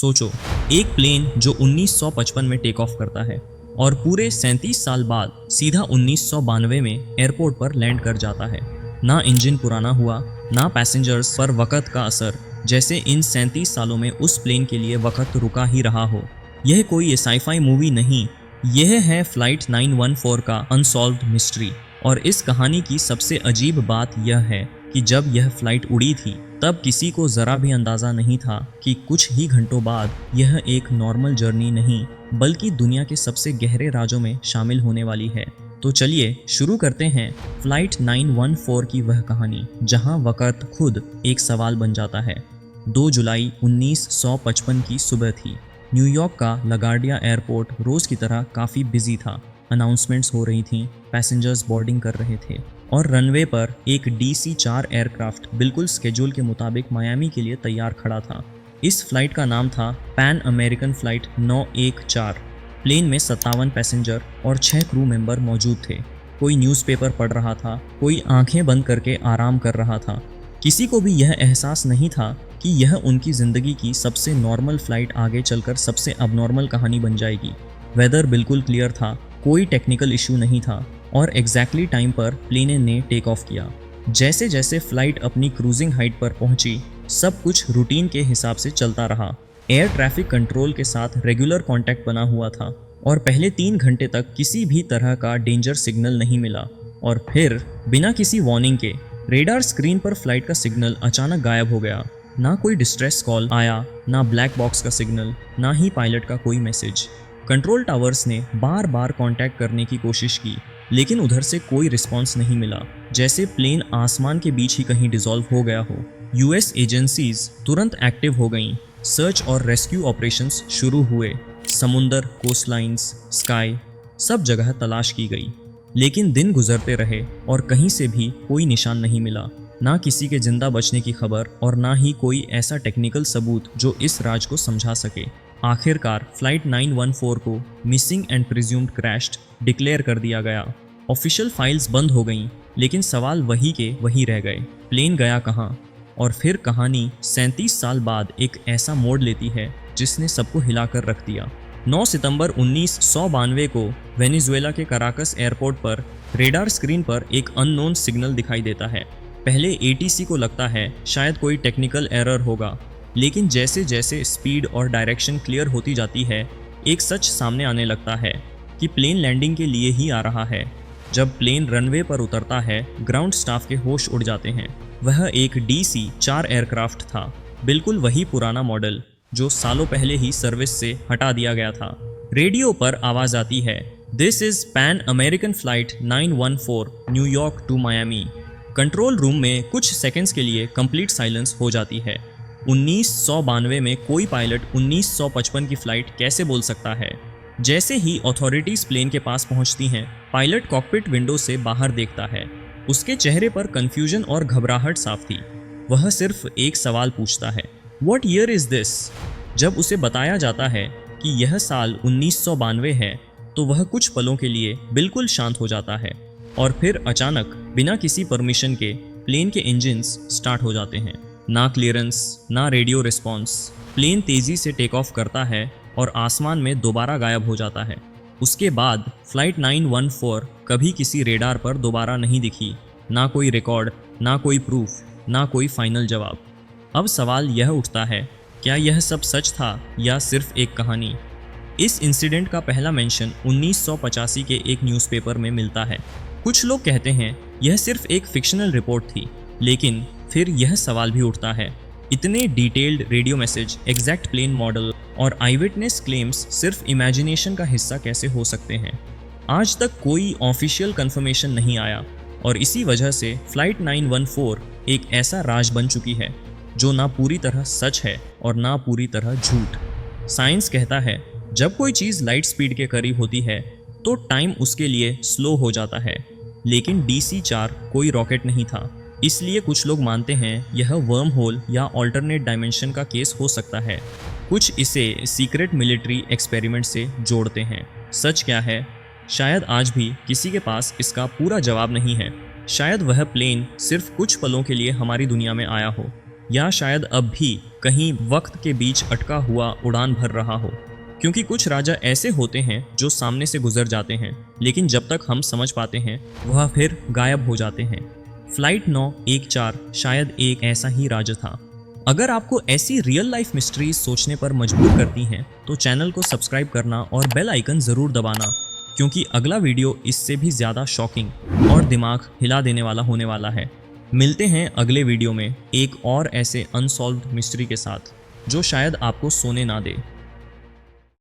सोचो, एक प्लेन जो 1955 में टेक ऑफ करता है और पूरे 37 साल बाद सीधा 1992 में एयरपोर्ट पर लैंड कर जाता है। ना इंजन पुराना हुआ, ना पैसेंजर्स पर वक़्त का असर, जैसे इन 37 सालों में उस प्लेन के लिए वक़्त रुका ही रहा हो। यह कोई साई-फाई मूवी नहीं, यह है फ्लाइट 914 का अनसॉल्व्ड मिस्ट्री। और इस कहानी की सबसे अजीब बात यह है कि जब यह फ्लाइट उड़ी थी तब किसी को ज़रा भी अंदाज़ा नहीं था कि कुछ ही घंटों बाद यह एक नॉर्मल जर्नी नहीं बल्कि दुनिया के सबसे गहरे राजों में शामिल होने वाली है। तो चलिए शुरू करते हैं फ्लाइट 914 की वह कहानी जहां वक़्त खुद एक सवाल बन जाता है। 2 जुलाई 1955 की सुबह थी। न्यूयॉर्क का लगार्डिया एयरपोर्ट रोज़ की तरह काफ़ी बिजी था। अनाउंसमेंट्स हो रही थीं, पैसेंजर्स बोर्डिंग कर रहे थे और रनवे पर एक DC-4 एयरक्राफ्ट बिल्कुल स्केड्यूल के मुताबिक मायामी के लिए तैयार खड़ा था। इस फ्लाइट का नाम था पैन अमेरिकन फ्लाइट 914। प्लेन में 57 पैसेंजर और 6 क्रू मेंबर मौजूद थे। कोई न्यूज़पेपर पढ़ रहा था, कोई आंखें बंद करके आराम कर रहा था। किसी को भी यह एहसास नहीं था कि यह उनकी ज़िंदगी की सबसे नॉर्मल फ्लाइट आगे चलकर सबसे अबनॉर्मल कहानी बन जाएगी। वेदर बिल्कुल क्लियर था, कोई टेक्निकल इशू नहीं था और एग्जैक्टली टाइम पर प्लेन ने टेक ऑफ किया। जैसे जैसे फ्लाइट अपनी क्रूजिंग हाइट पर पहुंची, सब कुछ रूटीन के हिसाब से चलता रहा। एयर ट्रैफिक कंट्रोल के साथ रेगुलर कांटेक्ट बना हुआ था और पहले 3 घंटे तक किसी भी तरह का डेंजर सिग्नल नहीं मिला। और फिर बिना किसी वार्निंग के रेडार स्क्रीन पर फ्लाइट का सिग्नल अचानक गायब हो गया। ना कोई डिस्ट्रेस कॉल आया, ना ब्लैक बॉक्स का सिग्नल, ना ही पायलट का कोई मैसेज। कंट्रोल टावर्स ने बार बार कांटेक्ट करने की कोशिश की लेकिन उधर से कोई रिस्पांस नहीं मिला, जैसे प्लेन आसमान के बीच ही कहीं डिसॉल्व हो गया हो। यूएस एजेंसीज तुरंत एक्टिव हो गईं। सर्च और रेस्क्यू ऑपरेशंस शुरू हुए। समुंदर, कोस्टलाइंस, स्काई, सब जगह तलाश की गई। लेकिन दिन गुजरते रहे और कहीं से भी कोई निशान नहीं मिला। ना किसी के जिंदा बचने की खबर और ना ही कोई ऐसा टेक्निकल सबूत जो इस राज को समझा सके। आखिरकार फ्लाइट 914 को missing and presumed crashed declare कर दिया गया। ऑफिशियल फाइल्स बंद हो गईं, लेकिन सवाल वही के वही रह गए। प्लेन गया कहाँ? और फिर कहानी 37 साल बाद एक ऐसा मोड़ लेती है जिसने सबको हिलाकर रख दिया। 9 सितंबर 1992 को वेनेजुएला के कराकस एयरपोर्ट पर रेडार स्क्रीन पर एक अननोन सिग्नल दिखाई देता है। पहले ATC को लगता है शायद कोई टेक्निकल एरर होगा, लेकिन जैसे जैसे स्पीड और डायरेक्शन क्लियर होती जाती है, एक सच सामने आने लगता है कि प्लेन लैंडिंग के लिए ही आ रहा है। जब प्लेन रनवे पर उतरता है, ग्राउंड स्टाफ के होश उड़ जाते हैं। वह एक DC-4 एयरक्राफ्ट था, बिल्कुल वही पुराना मॉडल जो सालों पहले ही सर्विस से हटा दिया गया था। रेडियो पर आवाज़ आती है, this is Pan American flight 914 New York to Miami. Control room में कुछ सेकंड्स के लिए कंप्लीट साइलेंस हो जाती है। 1992 में कोई पायलट 1955 की फ्लाइट कैसे बोल सकता है? जैसे ही अथॉरिटीज़ प्लेन के पास पहुंचती हैं, पायलट कॉकपिट विंडो से बाहर देखता है। उसके चेहरे पर कंफ्यूजन और घबराहट साफ थी। वह सिर्फ एक सवाल पूछता है, व्हाट ईयर इज़ दिस? जब उसे बताया जाता है कि यह साल 1992 है तो वह कुछ पलों के लिए बिल्कुल शांत हो जाता है और फिर अचानक बिना किसी परमिशन के प्लेन के इंजन्स स्टार्ट हो जाते हैं। ना क्लियरेंस, ना रेडियो रिस्पॉन्स। प्लेन तेज़ी से टेक ऑफ करता है और आसमान में दोबारा गायब हो जाता है। उसके बाद फ्लाइट 914 कभी किसी रेडार पर दोबारा नहीं दिखी। ना कोई रिकॉर्ड, ना कोई प्रूफ, ना कोई फाइनल जवाब। अब सवाल यह उठता है, क्या यह सब सच था या सिर्फ एक कहानी? इस इंसिडेंट का पहला मेंशन 1985 के एक न्यूज़पेपर में मिलता है। कुछ लोग कहते हैं यह सिर्फ एक फिक्शनल रिपोर्ट थी, लेकिन फिर यह सवाल भी उठता है, इतने detailed radio message, exact plane model और आई विटनेस क्लेम्स सिर्फ इमेजिनेशन का हिस्सा कैसे हो सकते हैं? आज तक कोई ऑफिशियल कंफर्मेशन नहीं आया और इसी वजह से फ्लाइट 914 एक ऐसा राज बन चुकी है जो ना पूरी तरह सच है और ना पूरी तरह झूठ। साइंस कहता है जब कोई चीज़ लाइट स्पीड के करीब होती है तो टाइम उसके लिए स्लो हो जाता है, लेकिन DC-4 कोई रॉकेट नहीं था। इसलिए कुछ लोग मानते हैं यह वर्म होल या ऑल्टरनेट डायमेंशन का केस हो सकता है। कुछ इसे सीक्रेट मिलिट्री एक्सपेरिमेंट से जोड़ते हैं। सच क्या है? शायद आज भी किसी के पास इसका पूरा जवाब नहीं है। शायद वह प्लेन सिर्फ कुछ पलों के लिए हमारी दुनिया में आया हो, या शायद अब भी कहीं वक्त के बीच अटका हुआ उड़ान भर रहा हो। क्योंकि कुछ राजा ऐसे होते हैं जो सामने से गुजर जाते हैं, लेकिन जब तक हम समझ पाते हैं वह फिर गायब हो जाते हैं। फ्लाइट 914 शायद एक ऐसा ही राजा था। अगर आपको ऐसी रियल लाइफ मिस्ट्रीज सोचने पर मजबूर करती हैं तो चैनल को सब्सक्राइब करना और बेल आइकन ज़रूर दबाना, क्योंकि अगला वीडियो इससे भी ज़्यादा शॉकिंग और दिमाग हिला देने वाला होने वाला है। मिलते हैं अगले वीडियो में एक और ऐसे अनसॉल्व्ड मिस्ट्री के साथ जो शायद आपको सोने ना दे।